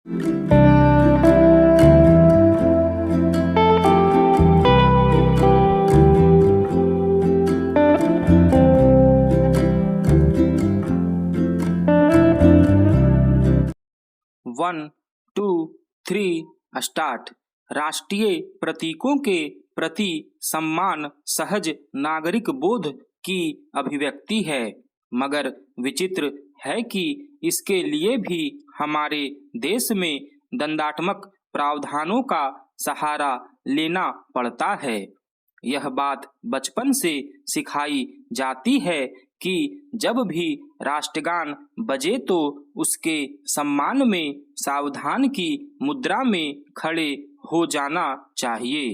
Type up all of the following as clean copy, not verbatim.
1, 2, 3 start. राष्ट्रीय प्रतीकों के प्रति सम्मान सहज नागरिक बोध की अभिव्यक्ति है, मगर विचित्र है कि इसके लिए भी हमारे देश में दंडात्मक प्रावधानों का सहारा लेना पड़ता है। यह बात बचपन से सिखाई जाती है कि जब भी राष्ट्रगान बजे तो उसके सम्मान में सावधान की मुद्रा में खड़े हो जाना चाहिए।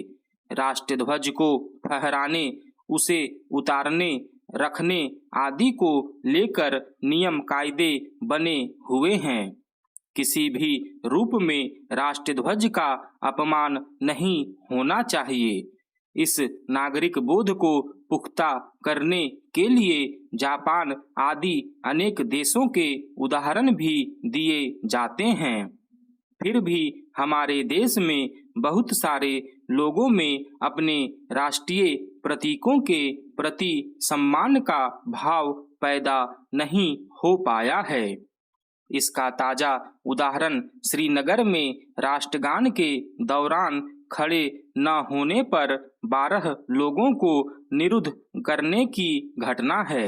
राष्ट्रध्वज को फहराने, उसे उतारने, रखने आदि को लेकर नियम कायदे बने हुए हैं। किसी भी रूप में राष्ट्रध्वज का अपमान नहीं होना चाहिए। इस नागरिक बोध को पुख्ता करने के लिए जापान आदि अनेक देशों के उदाहरण भी दिए जाते हैं। फिर भी हमारे देश में बहुत सारे लोगों में अपने राष्ट्रीय प्रतीकों के प्रति सम्मान का भाव पैदा नहीं हो पाया है। इसका ताजा उदाहरण श्रीनगर में राष्ट्रगान के दौरान खड़े न होने पर 12 लोगों को निरुद्ध करने की घटना है।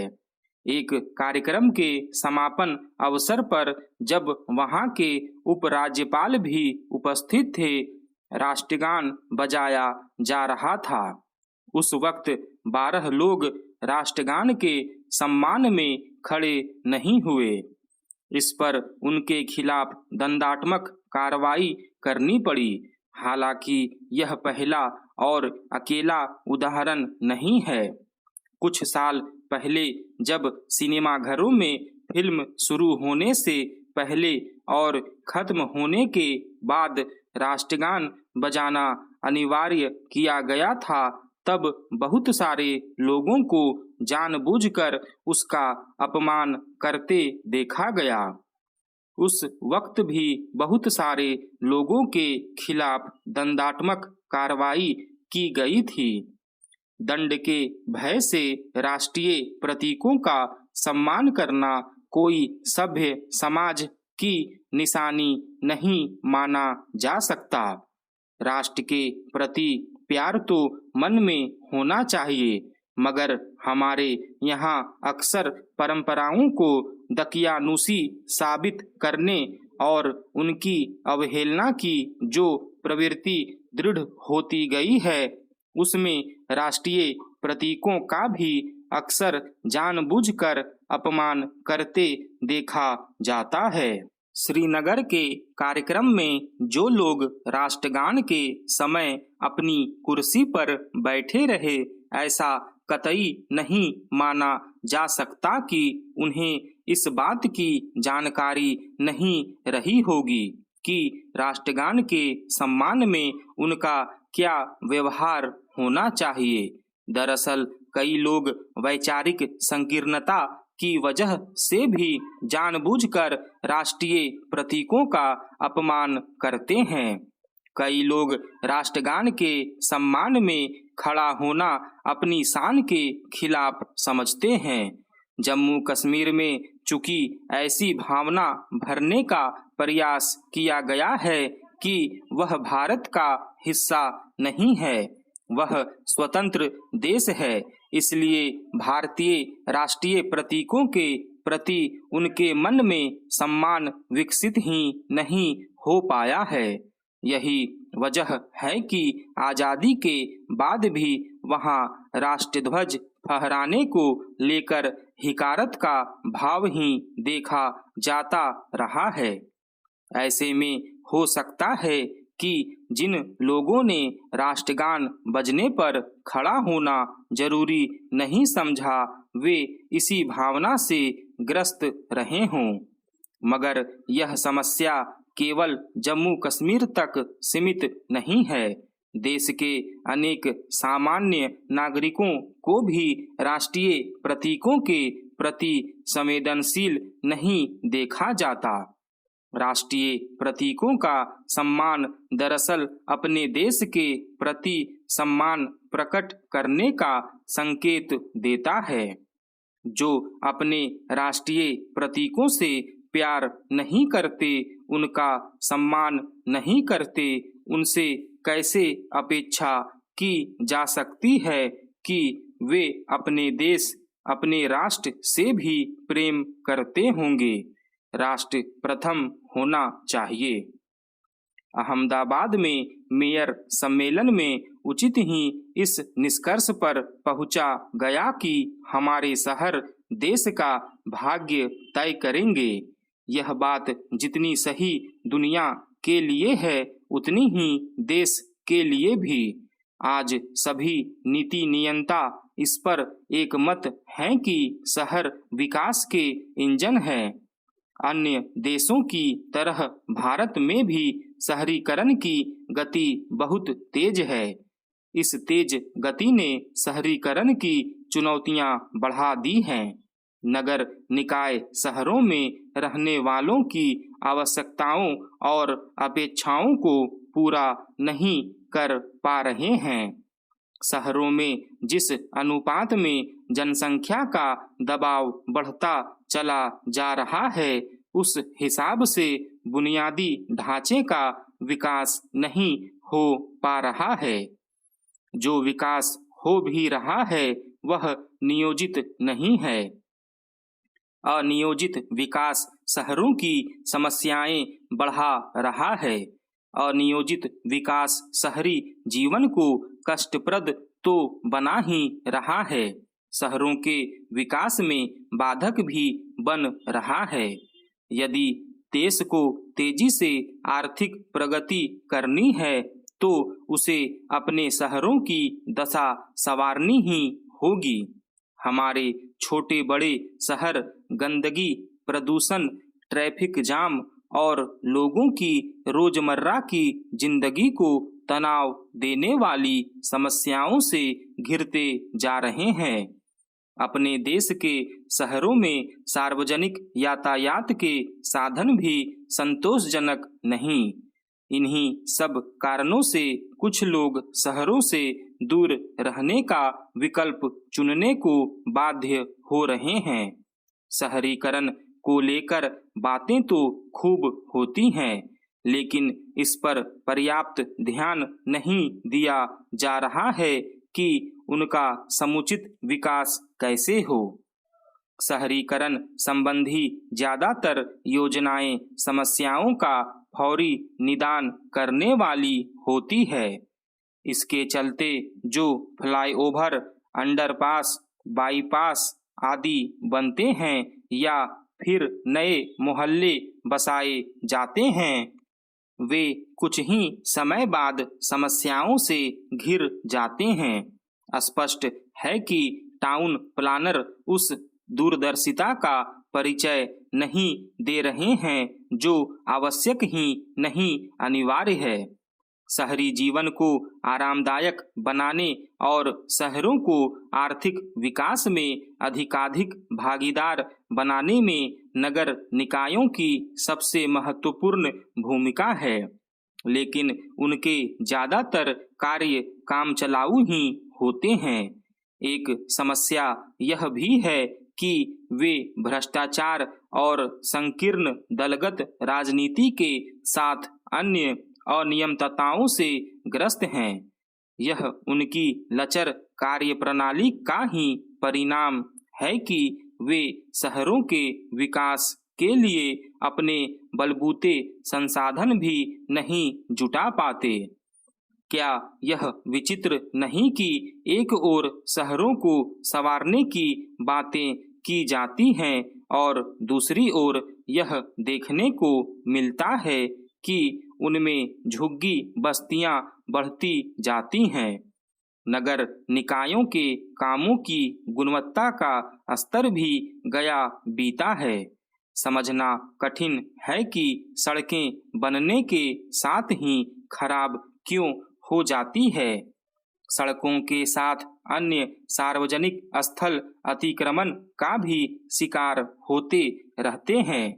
एक कार्यक्रम के समापन अवसर पर जब वहां के उपराज्यपाल भी उपस्थित थे, राष्ट्रगान बजाया जा रहा था। उस वक्त 12 लोग राष्ट्रगान के सम्मान में खड़े नहीं हुए। इस पर उनके खिलाफ दंडात्मक कार्रवाई करनी पड़ी। हालांकि यह पहला और अकेला उदाहरण नहीं है। कुछ साल पहले जब सिनेमाघरों में फिल्म शुरू होने से पहले और खत्म होने के बाद राष्ट्रगान बजाना अनिवार्य किया गया था, तब बहुत सारे लोगों को जानबूझकर उसका अपमान करते देखा गया। उस वक्त भी बहुत सारे लोगों के खिलाफ दंडात्मक कार्रवाई की गई थी। दंड के भय से राष्ट्रीय प्रतीकों का सम्मान करना कोई सभ्य समाज की निशानी नहीं माना जा सकता। राष्ट्र के प्रति प्यार तो मन में होना चाहिए, मगर हमारे यहाँ अक्सर परंपराओं को दकियानूसी साबित करने और उनकी अवहेलना की जो प्रवृत्ति दृढ़ होती गई है, उसमें राष्ट्रीय प्रतीकों का भी अक्सर जानबूझकर अपमान करते देखा जाता है। श्रीनगर के कार्यक्रम में जो लोग राष्ट्रगान के समय अपनी कुर्सी पर बैठे रहे, ऐसा कतई नहीं माना जा सकता कि उन्हें इस बात की जानकारी नहीं रही होगी कि राष्ट्रगान के सम्मान में उनका क्या व्यवहार होना चाहिए। दरअसल कई लोग वैचारिक संकीर्णता की वजह से भी जानबूझकर राष्ट्रीय प्रतीकों का अपमान करते हैं। कई लोग राष्ट्रगान के सम्मान में खड़ा होना अपनी शान के खिलाफ समझते हैं। जम्मू कश्मीर में चूंकि ऐसी भावना भरने का प्रयास किया गया है कि वह भारत का हिस्सा नहीं है, वह स्वतंत्र देश है, इसलिए भारतीय राष्ट्रीय प्रतीकों के प्रति उनके मन में सम्मान विकसित ही नहीं हो पाया है। यही वजह है कि आजादी के बाद भी वहां राष्ट्रध्वज फहराने को लेकर हिकारत का भाव ही देखा जाता रहा है। ऐसे में हो सकता है कि जिन लोगों ने राष्ट्रगान बजने पर खड़ा होना जरूरी नहीं समझा, वे इसी भावना से ग्रस्त रहे हों। मगर यह समस्या केवल जम्मू कश्मीर तक सीमित नहीं है। देश के अनेक सामान्य नागरिकों को भी राष्ट्रीय प्रतीकों के प्रति संवेदनशील नहीं देखा जाता। राष्ट्रीय प्रतीकों का सम्मान दरअसल अपने देश के प्रति सम्मान प्रकट करने का संकेत देता है। जो अपने राष्ट्रीय प्रतीकों से प्यार नहीं करते, उनका सम्मान नहीं करते, उनसे कैसे अपेक्षा की जा सकती है कि वे अपने देश, अपने राष्ट्र से भी प्रेम करते होंगे। राष्ट्र प्रथम होना चाहिए। अहमदाबाद में मेयर सम्मेलन में उचित ही इस निष्कर्ष पर पहुंचा गया कि हमारे शहर देश का भाग्य तय करेंगे। यह बात जितनी सही दुनिया के लिए है, उतनी ही देश के लिए भी। आज सभी नीति नियंता इस पर एक मत हैं कि शहर विकास के इंजन हैं। अन्य देशों की तरह भारत में भी शहरीकरण की गति बहुत तेज है। इस तेज गति ने शहरीकरण की चुनौतियां बढ़ा दी हैं। नगर निकाय शहरों में रहने वालों की आवश्यकताओं और अपेक्षाओं को पूरा नहीं कर पा रहे हैं। शहरों में जिस अनुपात में जनसंख्या का दबाव बढ़ता चला जा रहा है, उस हिसाब से बुनियादी ढांचे का विकास नहीं हो पा रहा है। जो विकास हो भी रहा है, वह नियोजित नहीं है। अनियोजित विकास शहरों की समस्याएं बढ़ा रहा है। अनियोजित विकास शहरी जीवन को कष्टप्रद तो बना ही रहा है, शहरों के विकास में बाधक भी बन रहा है। यदि देश को तेजी से आर्थिक प्रगति करनी है, तो उसे अपने शहरों की दशा संवारनी ही होगी। हमारे छोटे बड़े शहर गंदगी, प्रदूषण, ट्रैफिक जाम और लोगों की रोजमर्रा की जिंदगी को तनाव देने वाली समस्याओं से घिरते जा रहे हैं। अपने देश के शहरों में सार्वजनिक यातायात के साधन भी संतोषजनक नहीं। इन्हीं सब कारणों से कुछ लोग शहरों से दूर रहने का विकल्प चुनने को बाध्य हो रहे हैं। शहरीकरण को लेकर बातें तो खूब होती हैं, लेकिन इस पर पर्याप्त ध्यान नहीं दिया जा रहा है कि उनका समुचित विकास कैसे हो। शहरीकरण संबंधी ज्यादातर योजनाएं समस्याओं का फौरी निदान करने वाली होती है। इसके चलते जो फ्लाईओवर, अंडरपास, बाईपास आदि बनते हैं या फिर नए मोहल्ले बसाए जाते हैं, वे कुछ ही समय बाद समस्याओं से घिर जाते हैं। स्पष्ट है कि टाउन प्लानर उस दूरदर्शिता का परिचय नहीं दे रहे हैं जो आवश्यक ही नहीं अनिवार्य है। शहरी जीवन को आरामदायक बनाने और शहरों को आर्थिक विकास में अधिकाधिक भागीदार बनाने में नगर निकायों की सबसे महत्वपूर्ण भूमिका है, लेकिन उनके ज्यादातर कार्य कामचलाऊ ही होते हैं। एक समस्या यह भी है कि वे भ्रष्टाचार और संकीर्ण दलगत राजनीति के साथ अन्य अनियमितताओं से ग्रस्त हैं। यह उनकी लचर कार्यप्रणाली का ही परिणाम है कि वे शहरों के विकास के लिए अपने बलबूते संसाधन भी नहीं जुटा पाते। क्या यह विचित्र नहीं कि एक ओर शहरों को संवारने की बातें की जाती हैं और दूसरी ओर यह देखने को मिलता है कि उनमें झुग्गी बस्तियां बढ़ती जाती हैं। नगर निकायों के कामों की गुणवत्ता का स्तर भी गया बीता है। समझना कठिन है कि सड़कें बनने के साथ ही खराब क्यों हो जाती है। सड़कों के साथ अन्य सार्वजनिक स्थल अतिक्रमण का भी शिकार होते रहते हैं।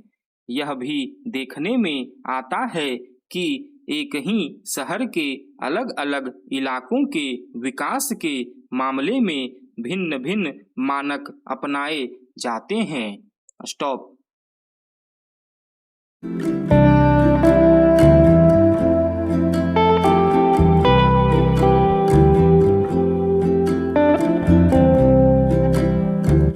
यह भी देखने में आता है कि एक ही शहर के अलग अलग इलाकों के विकास के मामले में भिन्न भिन्न मानक अपनाए जाते हैं। स्टॉप।